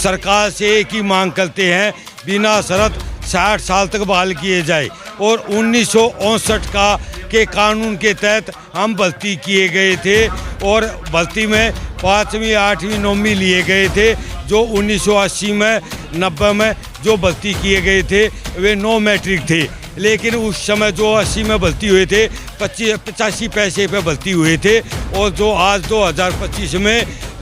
सरकार से एक ही मांग करते हैं, बिना शर्त 60 साल तक बहाल किए जाए। और 1959 के कानून के तहत हम भर्ती किए गए थे और भर्ती में 5वीं 8वीं 9वीं लिए गए थे। जो 1980 में 90 में जो भर्ती किए गए थे वे 9 मैट्रिक थे, लेकिन उस समय जो 80 में भर्ती हुए थे 85 पैसे पे भर्ती हुए थे। और जो आज 2025 में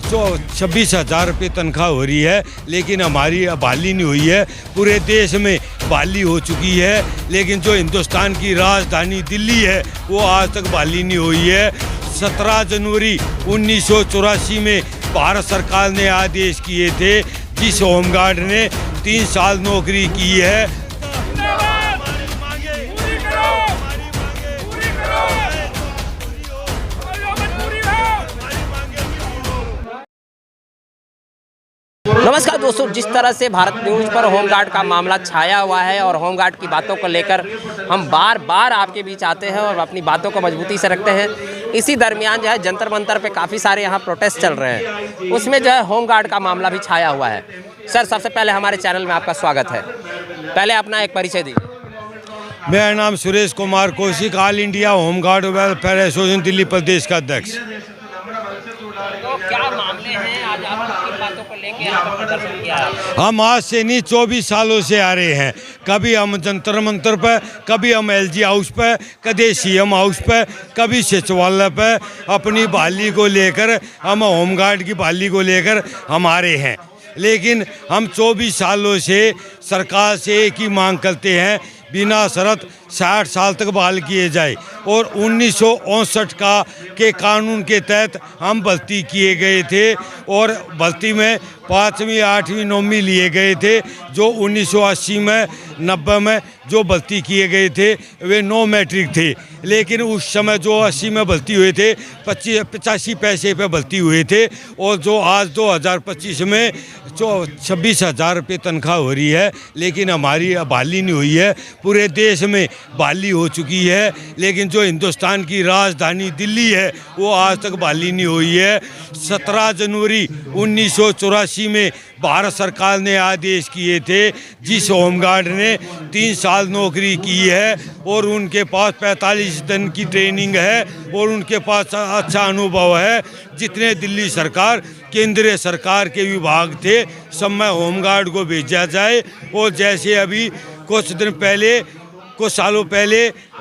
26,000 रुपये तनख्वाह हो रही है, लेकिन हमारी बहाली नहीं हुई है। पूरे देश में बहाली हो चुकी है, लेकिन जो हिंदुस्तान की राजधानी दिल्ली है वो आज तक बहाली नहीं हुई है। 17 जनवरी 1984 में भारत सरकार ने आदेश किए थे, जिस होमगार्ड ने 3 साल नौकरी की है। नमस्कार दोस्तों, जिस तरह से भारत न्यूज़ पर होमगार्ड का मामला छाया हुआ है और होमगार्ड की बातों को लेकर हम बार बार आपके बीच आते हैं और अपनी बातों को मजबूती से रखते हैं। इसी दरमियान जो है जंतर मंतर पे काफ़ी सारे यहाँ प्रोटेस्ट चल रहे हैं, उसमें जो है होमगार्ड का मामला भी छाया हुआ है। सर, सबसे पहले हमारे चैनल में आपका स्वागत है। पहले अपना एक परिचय दीजिए। मेरा नाम Suresh Kumar Kaushik, all India home guard welfare association Delhi प्रदेश का अध्यक्ष। तो क्या मामले हैं आज आप किन बातों को लेकर यहाँ पर प्रदर्शन किया है? हम आज से नहीं 24 सालों से आ रहे हैं। कभी हम जंतर मंतर पे, कभी हम LG हाउस पे, कभी CM हाउस पे, कभी सचिवालय पे अपनी बहाली को लेकर, हम होमगार्ड की बहाली को लेकर हम आ रहे हैं। लेकिन हम 24 सालों से सरकार से एक ही मांग करते हैं, बिना शर्त 60 साल तक बहाल किए जाए। और 1959 के कानून के तहत हम भर्ती किए गए थे और भर्ती में 5वीं 8वीं 9वीं लिए गए थे। जो 1980 में 90 में जो भर्ती किए गए थे वे 9 मैट्रिक थे, लेकिन उस समय जो 80 में भर्ती हुए थे 85 पैसे पे भर्ती हुए थे। और जो आज 2025 में 26,000 रुपये तनख्वाह हो रही है, लेकिन हमारी बहाली नहीं हुई है। पूरे देश में बहाली हो चुकी है, लेकिन जो हिंदुस्तान की राजधानी दिल्ली है वो आज तक बहाली नहीं हुई है। 17 जनवरी 1984 में भारत सरकार ने आदेश किए थे, जिस होमगार्ड ने 3 साल नौकरी की है और उनके पास 45 दिन की ट्रेनिंग है और उनके पास अच्छा अनुभव है। जितने दिल्ली सरकार केंद्रीय सरकार के विभाग थे सब में होमगार्ड को भेजा जाए। और जैसे अभी कुछ सालों पहले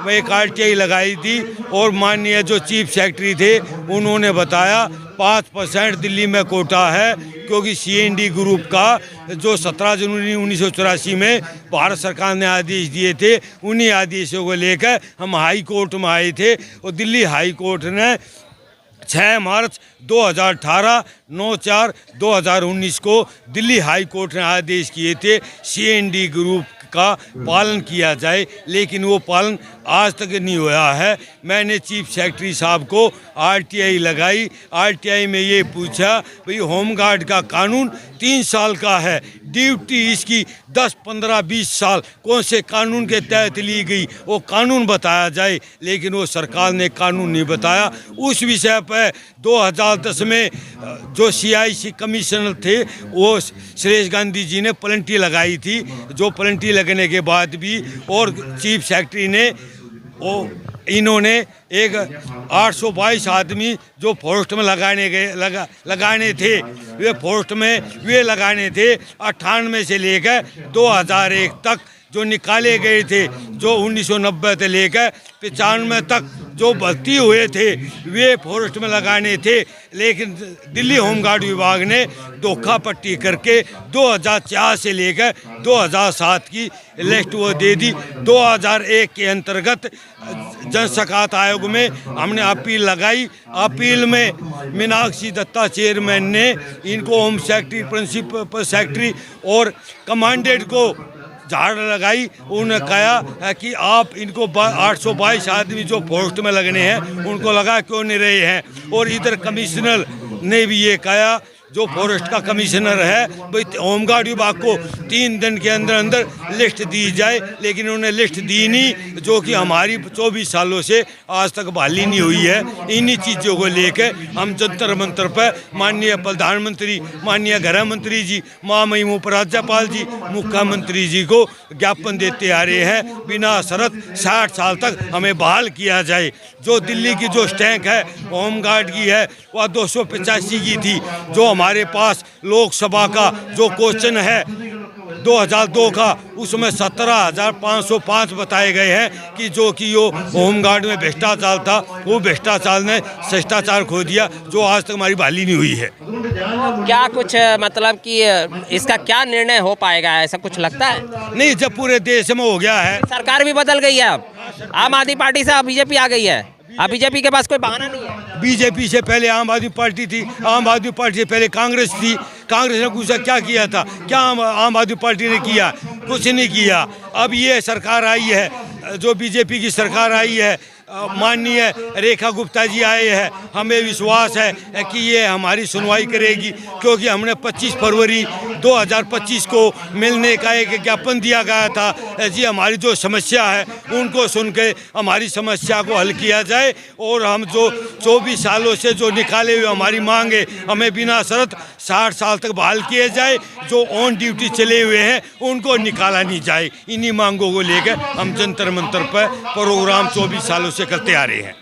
एक RTI लगाई थी और माननीय जो चीफ सेक्रेटरी थे उन्होंने बताया 5% दिल्ली में कोटा है, क्योंकि CND ग्रुप का जो 17 जनवरी 1984 में भारत सरकार ने आदेश दिए थे, उन्हीं आदेशों को लेकर हम हाई कोर्ट में आए थे। और दिल्ली हाई कोर्ट ने 6 मार्च 2018 9/4/2019 को दिल्ली हाई कोर्ट ने आदेश किए थे CND ग्रुप का पालन किया जाए, लेकिन वो पालन आज तक नहीं हुआ है। मैंने चीफ सेक्रेटरी साहब को RTI लगाई, RTI में ये पूछा भाई होमगार्ड का कानून 3 साल का है, ड्यूटी इसकी 10, 15, 20 साल कौन से कानून के तहत ली गई, वो कानून बताया जाए। लेकिन वो सरकार ने कानून नहीं बताया। उस विषय पर 2010 में जो CIC कमिश्नर थे वो सुरेश गांधी जी ने प्लेंटी लगाई थी। जो प्लेंटी लगने के बाद भी और चीफ सेक्रेटरी ने इन्होंने एक 822 आदमी जो पोस्ट में लगाने थे वे पोस्ट में वे लगाने थे 98 से लेकर 2001 तक जो निकाले गए थे। जो 1990 से लेकर 95 तक जो भर्ती हुए थे वे फॉरेस्ट में लगाने थे, लेकिन दिल्ली होमगार्ड विभाग ने धोखा पट्टी करके 2004 से लेकर 2007 की लिस्ट वो दे दी। 2001 के अंतर्गत जन शिकायत आयोग में हमने अपील लगाई। अपील में मीनाक्षी दत्ता चेयरमैन ने इनको होम सेक्रेटरी, प्रिंसिपल सेक्रेटरी और कमांडेंट को झाड़ लगाई। उन्होंने कहा कि आप इनको 822 आदमी जो पोस्ट में लगने हैं उनको लगा क्यों नहीं रहे हैं। और इधर कमिश्नर ने भी ये कहा जो फॉरेस्ट का कमिश्नर है भाई होमगार्ड विभाग को 3 दिन के अंदर अंदर लिस्ट दी जाए, लेकिन उन्होंने लिस्ट दी नहीं, जो कि हमारी 24 सालों से आज तक बहाली नहीं हुई है। इन्हीं चीज़ों को लेकर हम जंतर मंतर पर माननीय प्रधानमंत्री, माननीय गृह मंत्री जी, महामहिम उपराज्यपाल जी, मुख्यमंत्री जी को ज्ञापन देते आ रहे हैं बिना शर्त 60 साल तक हमें बहाल किया जाए। जो दिल्ली की जो स्टैंक है होमगार्ड की है वह 285 की थी। जो हमारे पास लोकसभा का जो क्वेश्चन है 2002 का, उसमें 17,505 बताए गए हैं कि जो कि वो होमगार्ड में भ्रष्टाचार था, वो भ्रष्टाचार ने शिष्टाचार खो दिया, जो आज तक हमारी बहाली नहीं हुई है। क्या कुछ मतलब कि इसका क्या निर्णय हो पाएगा, ऐसा कुछ लगता है? नहीं, जब पूरे देश में हो गया है। सरकार भी बदल गई है, अब आम आदमी पार्टी से अब बीजेपी आ गई है, अब बीजेपी के पास कोई बहाना नहीं है। बीजेपी से पहले आम आदमी पार्टी थी, आम आदमी पार्टी से पहले कांग्रेस थी। कांग्रेस ने कुछ क्या किया था? क्या आम आदमी पार्टी ने किया? कुछ नहीं किया। अब ये सरकार आई है, जो बीजेपी की सरकार आई है, माननीय रेखा गुप्ता जी आए हैं, हमें विश्वास है कि ये हमारी सुनवाई करेगी, क्योंकि हमने 25 फरवरी 2025 को मिलने का एक ज्ञापन दिया गया था जी, हमारी जो समस्या है उनको सुन के हमारी समस्या को हल किया जाए, और हम जो 24 सालों से जो निकाले हुए हमारी मांगे हमें बिना शर्त 60 साल तक बहाल किए जाए। जो ऑन ड्यूटी चले हुए हैं उनको निकाला नहीं जाए। इन्हीं मांगों को लेकर हम जंतर मंतर पर प्रोग्राम 24 सालों से करते आ रहे हैं।